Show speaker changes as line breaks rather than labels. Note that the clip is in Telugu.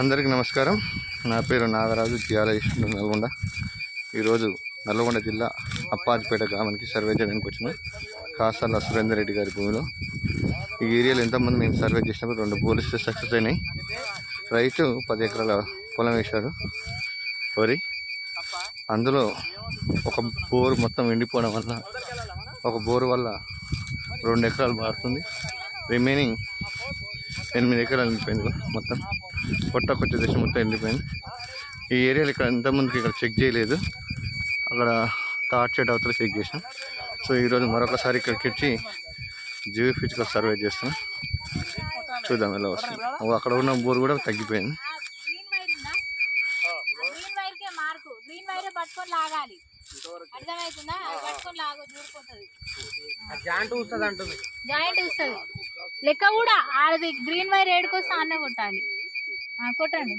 అందరికీ నమస్కారం. నా పేరు నాగరాజు, జియాలజిస్ట్, నల్గొండ. ఈరోజు నల్గొండ జిల్లా అప్పాజిపేట గ్రామానికి సర్వే చేయడానికి వచ్చిన కాసాల సురేందర్ రెడ్డి గారి భూమిలో. ఈ ఏరియాలో ఎంతమంది మేము సర్వే చేసినప్పుడు 2 బోర్లు సక్సెస్ అయినాయి. రైతు 10 ఎకరాల పొలం వేశాడు వరి. అందులో ఒక బోరు మొత్తం ఎండిపోవడం వల్ల, ఒక బోరు వల్ల 2 ఎకరాలు మారుతుంది. రిమైనింగ్ 8 ఎకరాలు ఎండిపోయింది. మొత్తం కొత్త దేశం మొత్తం ఎండిపోయింది. ఈ ఏరియాలో ఇక్కడ ఎంతమందికి ఇక్కడ చెక్ చేయలేదు. అక్కడ థర్డ్ సైడ్ అవతల చెక్ చేసాం. సో ఈరోజు మరొకసారి ఇక్కడికి వచ్చి జియో ఫిజికల్ సర్వే చేస్తాం. చూద్దాం ఎలా వస్తుంది. అక్కడ ఉన్న బోర్ కూడా తగ్గిపోయింది.
లెక్క కూడా ఆడది గ్రీన్ వైర్ ఏడుకొస్తే అన్న కొట్టాలి. కొట్టండి.